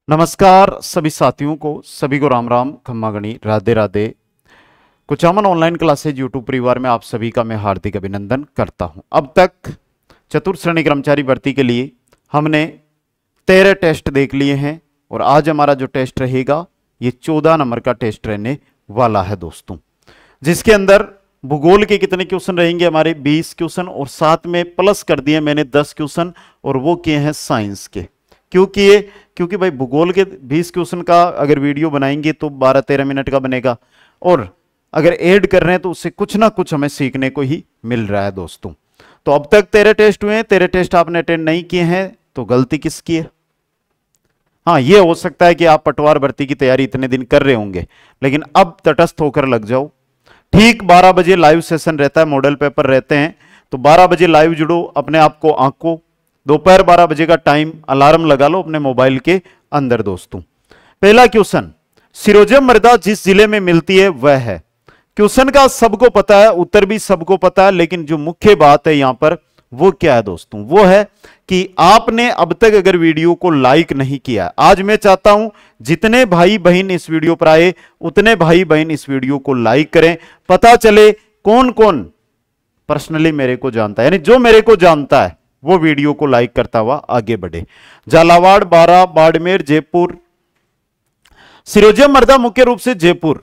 नमस्कार सभी साथियों को, सभी को राम राम, खम्मा गणी, Radhe Radhe. Kuchaman online classes YouTube परिवार में आप सभी का मैं हार्दिक अभिनंदन करता हूं। अब तक चतुर्थ श्रेणी कर्मचारी भर्ती के लिए हमने 13 टेस्ट देख लिए हैं और आज हमारा जो टेस्ट रहेगा ये 14 नंबर का टेस्ट रहने वाला है दोस्तों, जिसके अंदर भूगोल के कितने क्वेश्चन रहेंगे हमारे 20 क्वेश्चन और साथ में प्लस कर दिए मैंने 10 क्वेश्चन और वो किए हैं साइंस के। क्योंकि भाई भूगोल के 20 क्वेश्चन का अगर वीडियो बनाएंगे तो 12-13 मिनट का बनेगा और अगर ऐड कर रहे हैं तो उससे कुछ ना कुछ हमें सीखने को ही मिल रहा है दोस्तों। तो अब तक 13 टेस्ट हुए हैं, 13 टेस्ट आपने अटेंड नहीं किए हैं तो गलती किसकी है? हाँ, ये हो सकता है कि आप पटवार भर्ती की तैयारी इतने दिन कर रहे होंगे, लेकिन अब तटस्थ होकर लग जाओ। ठीक 12 बजे लाइव सेशन रहता है, मॉडल पेपर रहते हैं, तो 12 बजे लाइव जुड़ो, अपने आप को आंको। दोपहर 12 बजे का टाइम अलार्म लगा लो अपने मोबाइल के अंदर दोस्तों। पहला क्वेश्चन, सिरोजियम मृदा जिस जिले में मिलती है वह है। क्वेश्चन का सबको पता है, उत्तर भी सबको पता है, लेकिन जो मुख्य बात है यहां पर वो क्या है दोस्तों? वो है कि आपने अब तक अगर वीडियो को लाइक नहीं किया, आज मैं चाहता हूं जितने भाई बहन इस वीडियो पर आए उतने भाई बहन इस वीडियो को लाइक करें, पता चले कौन कौन पर्सनली मेरे को जानता है, यानी जो मेरे को जानता है वो वीडियो को लाइक करता हुआ आगे बढ़े। झालावाड़, बारा, बाड़मेर, जयपुर। सिरोजियम मृदा मुख्य रूप से जयपुर,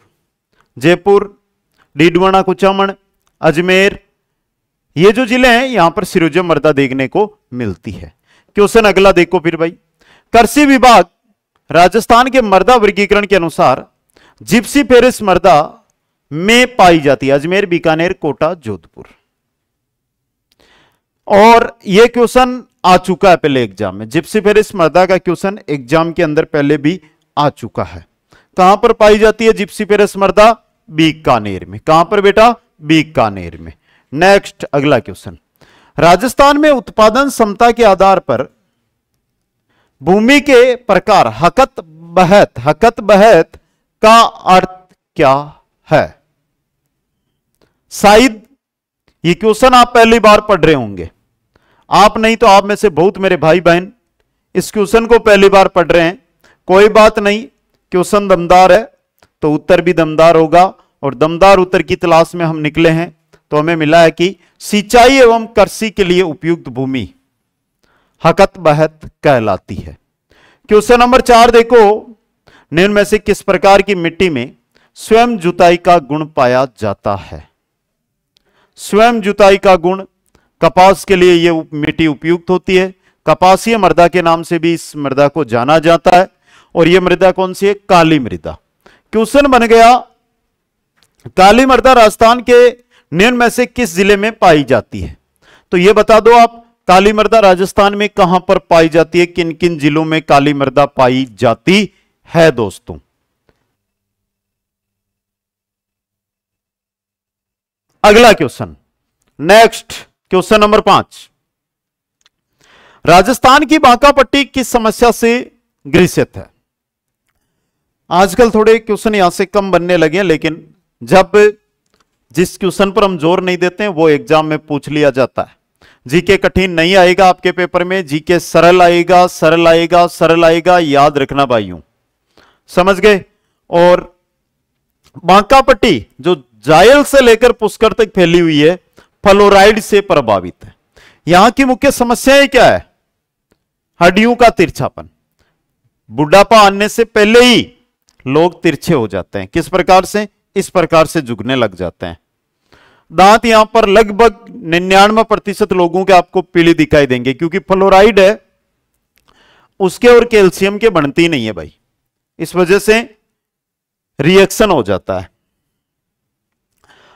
डीडवाना, कुचामन, अजमेर, ये जो जिले हैं यहां पर सिरोजियम मृदा देखने को मिलती है। क्वेश्चन अगला देखो फिर भाई, कृषि विभाग राजस्थान के मृदा वर्गीकरण के अनुसार जिप्सीफेरस मृदा में पाई जाती है। अजमेर, बीकानेर, कोटा, जोधपुर। और यह क्वेश्चन आ चुका है पहले एग्जाम में, जिप्सीफेरस मृदा का क्वेश्चन एग्जाम के अंदर पहले भी आ चुका है। कहां पर पाई जाती है जिप्सीफेरस मृदा? बीकानेर में। कहां पर बेटा? बीकानेर में। नेक्स्ट अगला क्वेश्चन, राजस्थान में उत्पादन क्षमता के आधार पर भूमि के प्रकार हकत बहत का अर्थ क्या है? शायद ये क्वेश्चन आप पहली बार पढ़ रहे होंगे, आप नहीं तो आप में से बहुत मेरे भाई बहन इस क्वेश्चन को पहली बार पढ़ रहे हैं। कोई बात नहीं, क्वेश्चन दमदार है तो उत्तर भी दमदार होगा, और दमदार उत्तर की तलाश में हम निकले हैं तो हमें मिला है कि सिंचाई एवं कृषि के लिए उपयुक्त भूमि हकत बहत कहलाती है। क्वेश्चन नंबर 4 देखो, निम्न में से किस प्रकार की मिट्टी में स्वयं जुताई का गुण पाया जाता है? स्वयं जुताई का गुण, कपास के लिए यह मिट्टी उपयुक्त होती है। कपासीय मृदा के नाम से भी इस मृदा को जाना जाता है, और यह मृदा कौन सी है? काली मृदा। क्वेश्चन बन गया, काली मृदा राजस्थान के निम्न में से किस जिले में पाई जाती है? तो यह बता दो आप, काली मृदा राजस्थान में कहां पर पाई जाती है, किन किन जिलों में काली मृदा पाई जाती है दोस्तों? अगला question, next question number 5, Rajasthan की बांका पट्टी किस समस्या से ग्रसित है? आजकल थोड़े क्वेश्चन यहां से कम बनने लगे हैं, लेकिन जब जिस क्वेश्चन पर हम जोर नहीं देते हैं वो एग्जाम में पूछ लिया जाता है। जीके कठिन नहीं आएगा आपके पेपर में, जीके सरल आएगा, याद रखना भाइयों, समझ गए? और बांका पट्टी जो जायल से लेकर पुष्कर तक फैली हुई है, फ्लोराइड से प्रभावित है। यहां की मुख्य समस्याएं क्या है? हड्डियों का तिरछापन। बुढ़ापा आने से पहले ही लोग तिरछे हो जाते हैं। किस प्रकार से? इस प्रकार से झुकने लग जाते हैं। दांत यहां पर लगभग 99% लोगों के आपको पीले दिखाई देंगे, क्योंकि फ्लोराइड है उसके और कैल्शियम के बनती नहीं है भाई, इस वजह से रिएक्शन हो जाता है।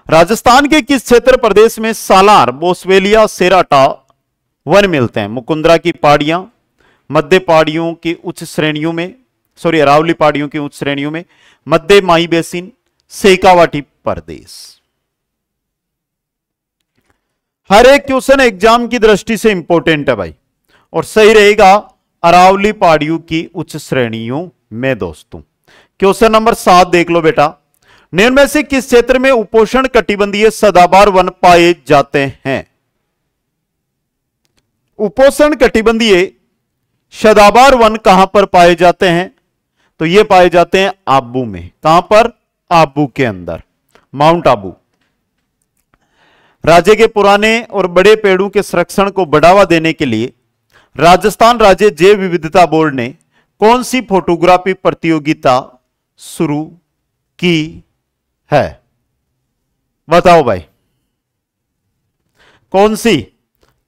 राजस्थान के किस क्षेत्र प्रदेश में सालार, बोस्वेलिया, सेराटा वन मिलते हैं? मुकुंदरा की पहाड़ियां, मध्य पहाड़ियों की उच्च श्रेणियों में, अरावली पहाड़ियों की उच्च श्रेणियों में, मध्य माई बेसिन, शेखावाटी प्रदेश। हर एक क्वेश्चन एग्जाम की दृष्टि से इंपॉर्टेंट है भाई, और सही रहेगा अरावली पहाड़ियों की उच्च श्रेणियों में दोस्तों। क्वेश्चन नंबर 7 देख लो बेटा, निम्न में से किस क्षेत्र में उपोष्ण कटिबंधीय सदाबहार वन पाए जाते हैं? उपोष्ण कटिबंधीय सदाबहार वन कहां पर पाए जाते हैं? तो ये पाए जाते हैं आबू में। कहां पर? आबू के अंदर, माउंट आबू। राज्य के पुराने और बड़े पेड़ों के संरक्षण को बढ़ावा देने के लिए राजस्थान राज्य जैव विविधता बोर्ड ने कौन सी फोटोग्राफी प्रतियोगिता शुरू की है? बताओ भाई, कौन सी?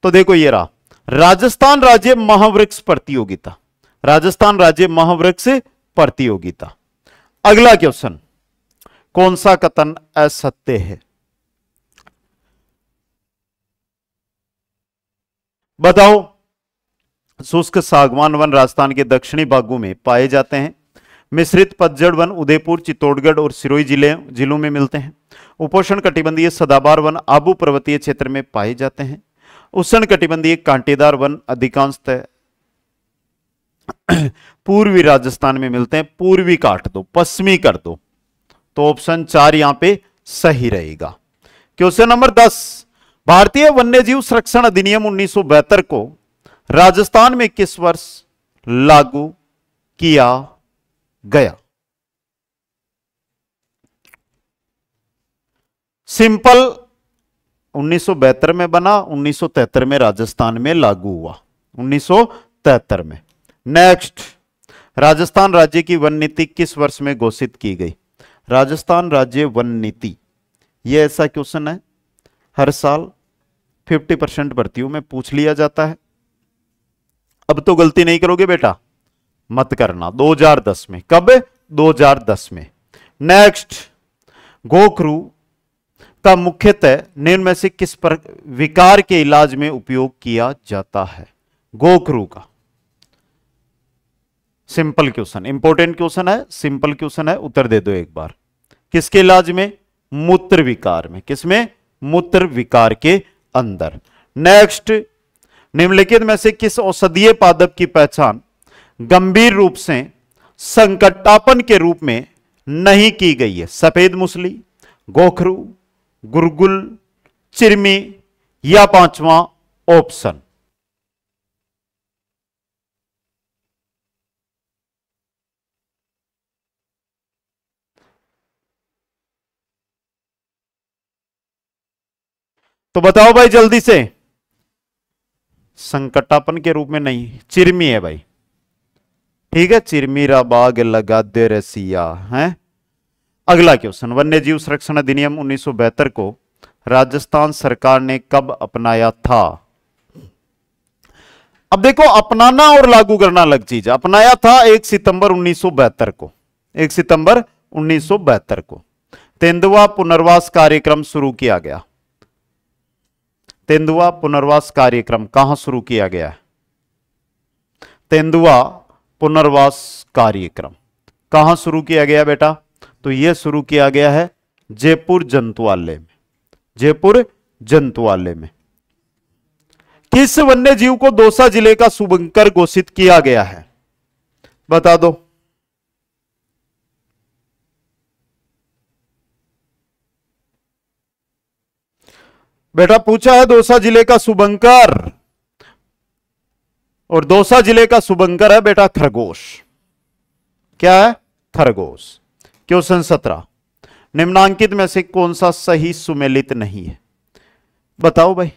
तो देखो ये रहा, राजस्थान राज्य महावृक्ष प्रतियोगिता, राजस्थान राज्य महावृक्ष प्रतियोगिता। अगला क्वेश्चन, कौन सा कथन असत्य है? बताओ। शुष्क सागवान वन राजस्थान के दक्षिणी भागों में पाए जाते हैं। मिश्रित पतझड़ वन उदयपुर, चित्तौड़गढ़ और सिरोही जिलों में मिलते हैं। उपोष्ण कटिबंधीय सदाबहार वन आबू पर्वतीय क्षेत्र में पाए जाते हैं। उष्ण कटिबंधीय कांटेदार वन अधिकांशतः पूर्वी राजस्थान में मिलते हैं। पूर्वी काट दो, पश्चिमी कर दो, तो ऑप्शन 4 यहां पे सही रहेगा। क्वेश्चन नंबर 10, भारतीय वन्यजीव संरक्षण अधिनियम 1972 को राजस्थान में किस वर्ष लागू किया गया? सिंपल, 1972 में बना, 1973 में राजस्थान में लागू हुआ, 1973 में। नेक्स्ट, राजस्थान राज्य की वन नीति किस वर्ष में घोषित की गई? राजस्थान राज्य वन नीति, यह ऐसा क्वेश्चन है हर साल 50% भर्तियों में पूछ लिया जाता है। अब तो गलती नहीं करोगे बेटा, मत करना। 2010 में। कब? 2010 में। नेक्स्ट, गोखरू का मुख्यतः निम्न में से किस पर विकार के इलाज में उपयोग किया जाता है? गोखरू का। सिंपल क्वेश्चन, इंपॉर्टेंट क्वेश्चन है, सिंपल क्वेश्चन है, उत्तर दे दो एक बार। किसके इलाज में? मूत्र विकार में। किसमें? मूत्र विकार के अंदर। नेक्स्ट, निम्नलिखित में से किस औषधीय पादप की पहचान गंभीर रूप से संकटापन के रूप में नहीं की गई है? सफेद मूसली, गोखरू, गुरगुल, चिरमी या पांचवा ऑप्शन? तो बताओ भाई जल्दी से। संकटापन के रूप में नहीं, चिरमी है भाई। ठीक है, चिरमीरा बाग लगा दे रसिया है। अगला क्वेश्चन, वन्यजीव संरक्षण अधिनियम 1972 को राजस्थान सरकार ने कब अपनाया था? अब देखो, अपनाना और लागू करना अलग चीज है। अपनाया था 1 सितंबर 1972 को, 1 सितंबर 1972 को तेंदुआ पुनर्वास कार्यक्रम शुरू किया गया। तेंदुआ पुनर्वास कार्यक्रम कहां शुरू किया गया है? तेंदुआ पुनर्वास कार्यक्रम कहां शुरू किया गया बेटा? तो यह शुरू किया गया है जयपुर जंतुआलय में। जयपुर जंतुआलय में। किस वन्य जीव को दौसा जिले का शुभंकर घोषित किया गया है? बता दो। बेटा पूछा है दौसा जिले का शुभंकर, और दौसा जिले का शुभंकर है बेटा खरगोश। क्या है? खरगोश। क्वेश्चन 17, निम्नांकित में से कौन सा सही सुमेलित नहीं है? बताओ भाई।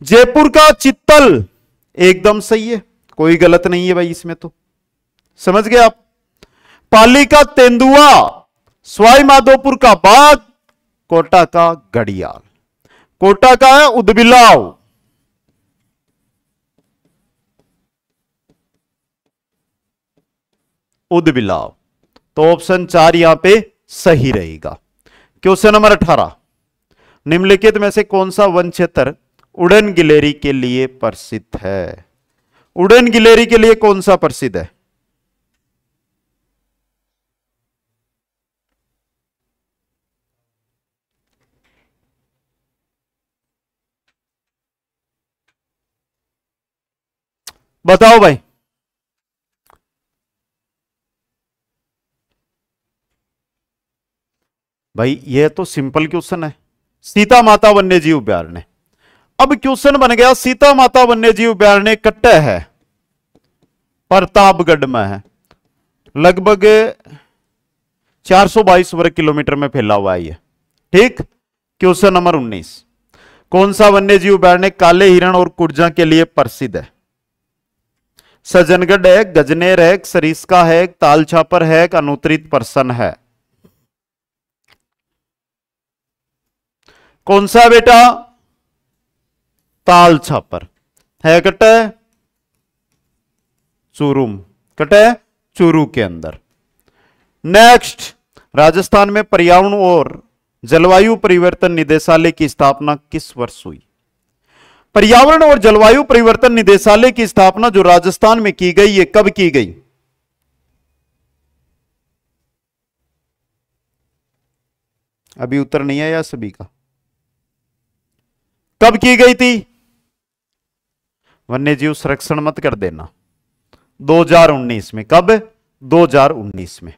जयपुर का चित्तल एकदम सही है, कोई गलत नहीं है भाई इसमें, तो समझ गए आप। पाली का तेंदुआ, सवाई माधोपुर का बाघ, कोटा का घड़ियाल। कोटा का है उदबिलाव। उदबिलाव, तो ऑप्शन 4 यहां पे सही रहेगा। क्वेश्चन नंबर 18, निम्नलिखित में से कौन सा वन क्षेत्र उड़न गिलेरी के लिए प्रसिद्ध है? उड़न गिलेरी के लिए कौन सा प्रसिद्ध है? बताओ भाई। भाई यह तो सिंपल क्वेश्चन है, सीता माता वन्यजीव अभ्यारण्य। अब क्वेश्चन बन गया, सीता माता वन्यजीव अभ्यारण्य कट्टे है, प्रतापगढ़ में है, लगभग 422 वर्ग किलोमीटर में फैला हुआ है ये। ठीक। क्वेश्चन नंबर 19, कौन सा वन्य जीव अभयारण्य काले हिरण और कुर्जा के लिए प्रसिद्ध है? सज्जनगढ़ है, गजनेर है, सरिस्का है, तालछापर है, अनुत्तरित पर्सन है? कौन सा बेटा? तालछापर है कटे चूरूम, कटे चूरू के अंदर। नेक्स्ट, राजस्थान में पर्यावरण और जलवायु परिवर्तन निदेशालय की स्थापना किस वर्ष हुई? पर्यावरण और जलवायु परिवर्तन निदेशालय की स्थापना जो राजस्थान में की गई, ये कब की गई? अभी उत्तर नहीं आया सभी का। कब की गई थी? वन्य जीव संरक्षण मत कर देना। 2019 में। कब? 2019 में।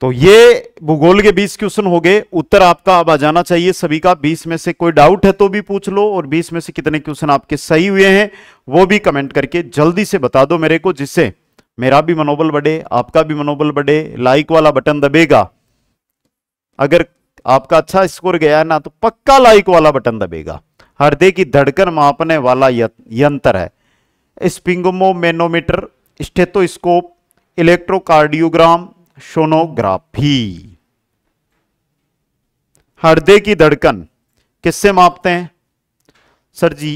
तो ये भूगोल के 20 क्वेश्चन हो गए। उत्तर आपका अब आ जाना चाहिए सभी का। 20 में से कोई डाउट है तो भी पूछ लो, और 20 में से कितने क्वेश्चन आपके सही हुए हैं वो भी कमेंट करके जल्दी से बता दो मेरे को, जिससे मेरा भी मनोबल बढ़े, आपका भी मनोबल बढ़े। लाइक वाला बटन दबेगा, अगर आपका अच्छा स्कोर गया ना तो पक्का लाइक वाला बटन दबेगा। हृदय की धड़कन मापने वाला यंत्र है स्पिंगोमोमेनोमीटर, स्टेथोस्कोप, इलेक्ट्रोकार्डियोग्राम, सोनोग्राफी। हृदय की धड़कन किससे मापते हैं सर जी?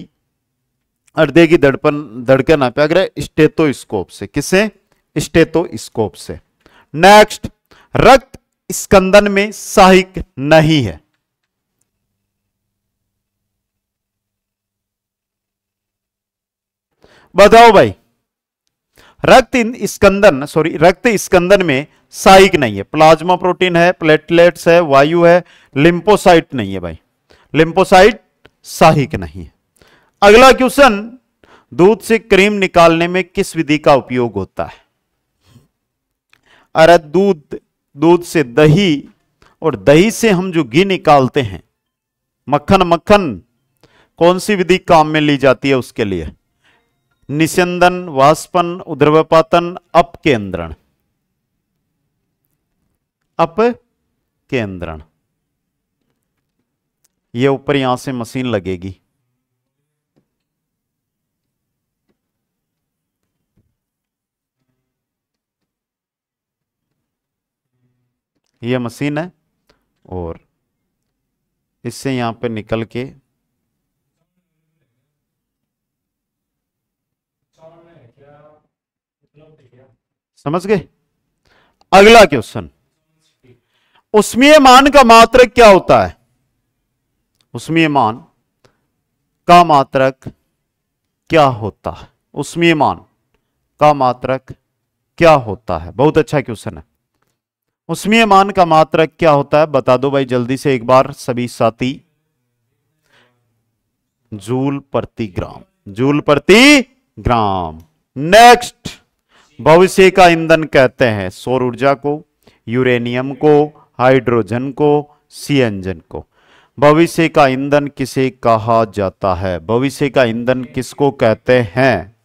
हृदय की धड़कन आप अगर स्टेथोस्कोप से। किससे? स्टेथोस्कोप से। नेक्स्ट, रक्त स्कंदन में सहायक नहीं है। बताओ भाई। रक्त स्कंदन में सहायक नहीं है। प्लाज्मा प्रोटीन है, प्लेटलेट्स है, वायु है, लिम्फोसाइट नहीं है भाई। लिम्फोसाइट सहायक नहीं है। अगला क्वेश्चन, दूध से क्रीम निकालने में किस विधि का उपयोग होता है? अरे दूध से दही, और दही से हम जो घी निकालते हैं, मक्खन, कौन सी विधि काम में ली जाती है उसके लिए? निस्यंदन, वाष्पन, उद्रवपातन, अपकेंद्रण। अपकेंद्रण। ये ऊपर यहां से मशीन लगेगी। ये मशीन है, और इससे यहां पे निकल के समझ गए? अगला क्वेश्चन, उष्मीयमान का मात्रक क्या होता है? उष्मीयमान का मात्रक क्या होता है? उष्मीयमान का मात्रक क्या होता है? बहुत अच्छा क्वेश्चन है। उष्मीयमान का मात्रक क्या होता है? बता दो भाई जल्दी से एक बार सभी साथी। जूल प्रति ग्राम। जूल प्रति ग्राम। नेक्स्ट, भविष्य का ईंधन कहते हैं सौर ऊर्जा को, यूरेनियम को, हाइड्रोजन को, सीएनजन को। भविष्य का ईंधन किसे कहा जाता है? भविष्य का ईंधन किसको कहते हैं?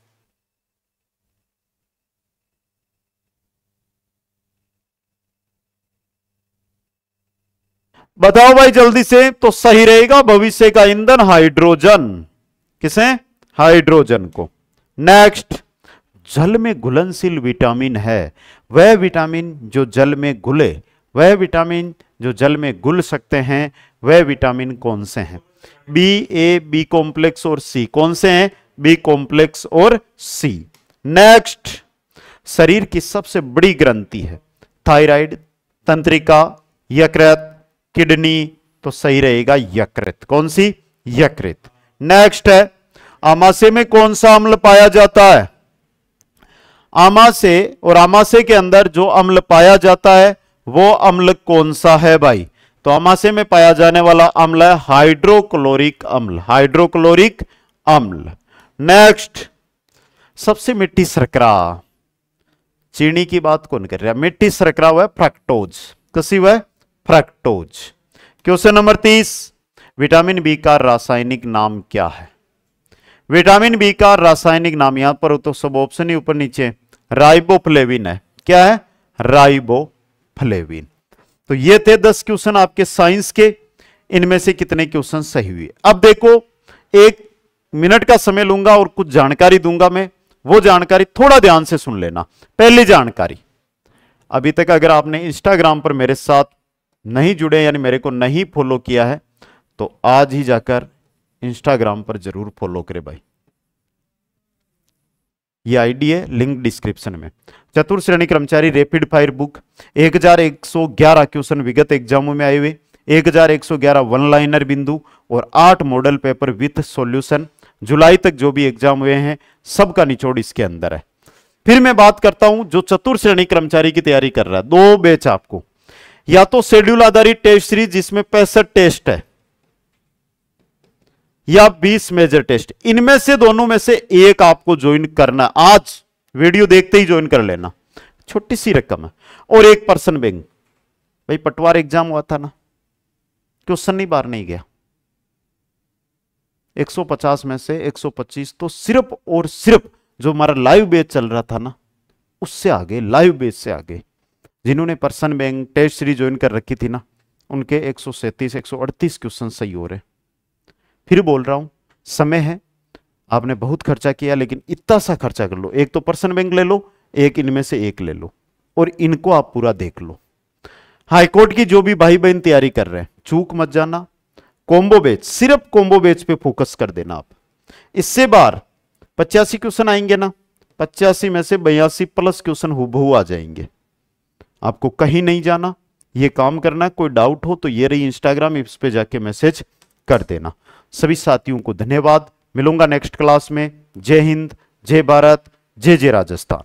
बताओ भाई जल्दी से। तो सही रहेगा भविष्य का ईंधन हाइड्रोजन। किसे? हाइड्रोजन को। नेक्स्ट, जल में घुलनशील विटामिन है, वह विटामिन जो जल में घुले, वह विटामिन जो जल में घुल सकते हैं, वह विटामिन कौन से हैं? बी, ए, बी कॉम्प्लेक्स और सी। कौन से हैं? बी कॉम्प्लेक्स और सी। नेक्स्ट, शरीर की सबसे बड़ी ग्रंथि है थायराइड, तंत्रिका, यकृत, किडनी। तो सही रहेगा यकृत। कौन सी? यकृत। नेक्स्ट है, आमाशय में कौन सा अम्ल पाया जाता है? आमाशय, और आमाशय के अंदर जो अम्ल पाया जाता है वो अम्ल कौन सा है भाई? तो आमाशय में पाया जाने वाला अम्ल है हाइड्रोक्लोरिक अम्ल। हाइड्रोक्लोरिक अम्ल। नेक्स्ट, सबसे मिट्टी शर्करा, चीनी की बात कौन कर रहा है? मिट्टी शर्करा हुआ है फ्रक्टोज। कसी हुआ है? Fructose. Question number 30, vitamin B का रासायनिक नाम क्या है? विटामिन बी का रासायनिक नाम, यहां पर तो सब ऑप्शन ही ऊपर नीचे। राइबोफ्लेविन है। क्या है? राइबोफ्लेविन। तो ये थे 10 क्वेश्चन आपके साइंस के। इनमें से कितने क्वेश्चन सही हुए? अब देखो, 1 मिनट का समय लूंगा और कुछ जानकारी दूंगा मैं, वो जानकारी थोड़ा ध्यान से सुन लेना। पहली जानकारी, अभी तक अगर आपने इंस्टाग्राम पर मेरे साथ नहीं जुड़े यानी मेरे को नहीं फॉलो किया है तो आज ही जाकर इंस्टाग्राम पर जरूर फॉलो करें भाई। ये आईडी है, लिंक डिस्क्रिप्शन में। चतुर्थ श्रेणी कर्मचारी रैपिड फायर बुक, 1111 क्वेश्चन विगत एग्जामों में आए हुए, 1111 वन लाइनर बिंदु और 8 मॉडल पेपर विथ सॉल्यूशन। जुलाई तक जो भी एग्जाम हुए हैं सबका निचोड़ इसके अंदर है। फिर मैं बात करता हूं जो चतुर्थ श्रेणी कर्मचारी की तैयारी कर रहा है, 2 बैच आपको, या तो शेड्यूल आधारित टेस्ट सीरीज जिसमें 65 टेस्ट है या 20 मेजर टेस्ट, इनमें से दोनों में से एक आपको ज्वाइन करना। आज वीडियो देखते ही ज्वाइन कर लेना, छोटी सी रकम है। और 1 पर्सन बैंक, भाई पटवार एग्जाम हुआ था ना, क्वेश्चन नहीं बाहर नहीं गया, 150 में से 125 तो सिर्फ और सिर्फ जो हमारा लाइव बेच चल रहा था ना उससे आगे, लाइव बेच से आगे जिन्होंने person bank test series join कर रखी थी ना, उनके 137 138 क्वेश्चन सही हो रहे। फिर बोल रहा हूं, समय है, आपने बहुत खर्चा किया लेकिन इतना सा खर्चा कर लो, एक तो पर्सन बैंक ले लो, एक इनमें से एक ले लो और इनको आप पूरा देख लो। हाईकोर्ट की जो भी भाई बहन तैयारी कर रहे हैं चूक मत जाना, कॉम्बो बैच, सिर्फ कॉम्बो बैच पे फोकस कर देना आप। इससे बार 85 क्वेश्चन आएंगे ना, 85 में से 82 प्लस क्वेश्चन हूबहू आ जाएंगे। आपको कहीं नहीं जाना, ये काम करना। कोई डाउट हो तो ये रही इंस्टाग्राम, इस पे जाके मैसेज कर देना। सभी साथियों को धन्यवाद, मिलूंगा नेक्स्ट क्लास में। जय हिंद, जय भारत, जय जय राजस्थान।